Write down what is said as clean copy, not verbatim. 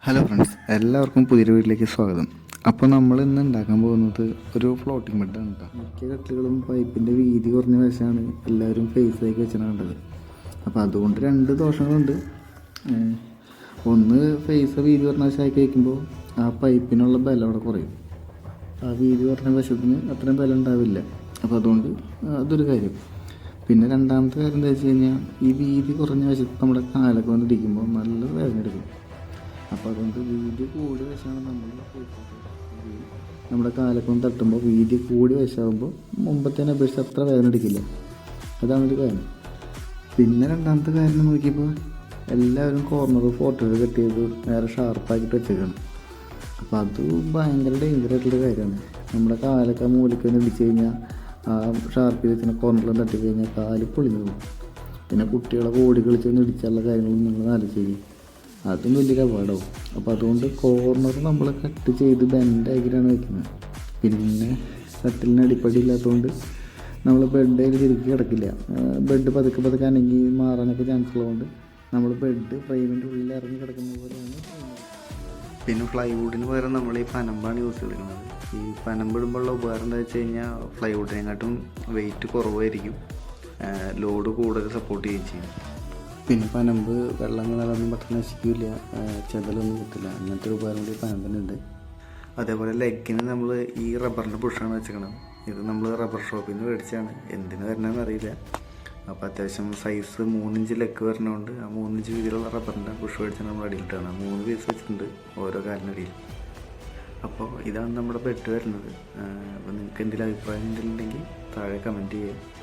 Hello friends, എല്ലാവർക്കും പുതിയൊരു വീട്ടിലേക്ക് സ്വാഗതം. അപ്പോൾ നമ്മൾ ഇന്ന് ഉണ്ടാക്കാൻ പോകുന്നത് ഒരു ഫ്ലോട്ടിംഗ് ബെഡാണ് കേട്ടോ. മിക്ക കട്ടിലുകളും പൈപ്പിൻ്റെ വീതി കുറഞ്ഞ വശമാണ് എല്ലാവരും ഫേസാക്കി വെച്ചാണ് കണ്ടത്. അപ്പോൾ അതുകൊണ്ട് രണ്ട് ദോഷങ്ങളുണ്ട്. ഒന്ന്, ഫേസ് വീതി കുറഞ്ഞ വശമാക്കി വയ്ക്കുമ്പോൾ ആ പൈപ്പിനുള്ള ബലം അവിടെ കുറയും. ആ വീതി കുറഞ്ഞ വശത്തിന് അത്രയും ബലം ഉണ്ടാവില്ല. അപ്പോൾ അതുകൊണ്ട് അതൊരു കാര്യം. പിന്നെ രണ്ടാമത്തെ കാര്യം എന്താ വെച്ച് കഴിഞ്ഞാൽ, ഈ വീതി കുറഞ്ഞ വശത്ത് നമ്മുടെ കാലൊക്കെ വന്നിരിക്കുമ്പോൾ നല്ല വേദന എടുക്കും. അപ്പോൾ അതുകൊണ്ട് വീതി കൂടിയ വശമാണ് നമ്മുടെ കാലൊക്കെ തട്ടുമ്പോൾ വീതി കൂടിയ വശമാകുമ്പോൾ മുമ്പത്തേനെ അപേക്ഷിച്ച് അത്ര വേദന എടുക്കില്ല. അതാണൊരു കാര്യം. പിന്നെ രണ്ടാമത്തെ കാര്യം നോക്കിയപ്പോൾ എല്ലാവരും കോർണർ ഫോട്ടോ കട്ട് ചെയ്ത് നേരെ ഷാർപ്പാക്കിയിട്ട് വെച്ചേക്കാണ്. അപ്പോൾ അത് ഭയങ്കര ഡേഞ്ചറായിട്ടുള്ള കാര്യമാണ്. നമ്മുടെ കാലൊക്കെ മൂലയ്ക്ക് ഒന്ന് ഇടിച്ച് കഴിഞ്ഞാൽ ആ ഷാർപ്പ് വെച്ചിന് കോർണറിലും തട്ടി കഴിഞ്ഞാൽ കാല് പൊളിഞ്ഞു പോകും. പിന്നെ കുട്ടികളെ ഓടി കളിച്ചൊന്ന് ഇടിച്ചുള്ള കാര്യങ്ങളൊന്നും നിങ്ങൾ ആലോചിക്കും. അതും വലിയൊരു അപകടമാവും. അപ്പോൾ അതുകൊണ്ട് കോർണർ നമ്മൾ കട്ട് ചെയ്ത് ബെൻഡാക്കിയിട്ടാണ് വെക്കുന്നത്. പിന്നെ കട്ടിലിന് അടിപ്പടി ഇല്ലാത്തതുകൊണ്ട് നമ്മൾ ബെഡ് ശരിക്കും കിടക്കില്ല. ബെഡ് പതുക്കെ അനങ്ങി മാറാനൊക്കെ ചാൻസ് ഉള്ളതുകൊണ്ട് നമ്മൾ ബെഡ് ഫ്രെയിമിൻ്റെ ഉള്ളിൽ ഇറങ്ങി കിടക്കുന്ന പോലെയാണ്. പിന്നെ ഫ്ലൈവുഡിന് പകരം നമ്മൾ ഈ പനമ്പാണ് യൂസ് ചെയ്തിരിക്കുന്നത്. ഈ പനമ്പിടുമ്പോഴുള്ള ഉപകാരം എന്താ വെച്ച് കഴിഞ്ഞാൽ, ഫ്ലൈവുഡിനെക്കാട്ടും വെയിറ്റ് കുറവായിരിക്കും, ലോഡ് കൂടുതൽ സപ്പോർട്ട് ചെയ്യുകയും ചെയ്യും. പിന്നെ പനമ്പ് വെള്ളം വീണാലൊന്നും പെട്ടെന്ന് നശിക്കില്ല, ചെതലൊന്നും കിട്ടില്ല. അങ്ങനത്തെ ഒരു ഉപകാരം കൂടി പനമ്പിനുണ്ട്. അതേപോലെ ലെഗിന് നമ്മൾ ഈ റബ്ബറിൻ്റെ പുഷാണ് വെച്ചേക്കണം. ഇത് നമ്മൾ റബ്ബർ ഷോപ്പിൽ നിന്ന് മേടിച്ചാണ്, എന്തിനു വരണമെന്ന് അറിയില്ല. അപ്പോൾ അത്യാവശ്യം സൈസ് 3 ഇഞ്ച് ലെഗ് വരണതുകൊണ്ട് ആ 3 ഇഞ്ച് വീതിയിലുള്ള റബ്ബറിൻ്റെ പുഷ് മേടിച്ചാൽ നമ്മൾ അടിയിലിട്ടാണ്. 3 പീസ് വെച്ചിട്ടുണ്ട് ഓരോ കാലിനടിയിൽ. അപ്പോൾ ഇതാണ് നമ്മുടെ ബെഡ് വരുന്നത്. അപ്പോൾ നിങ്ങൾക്ക് എന്തെങ്കിലും അഭിപ്രായം ഉണ്ടെങ്കിൽ താഴെ കമൻറ്റ് ചെയ്യുക.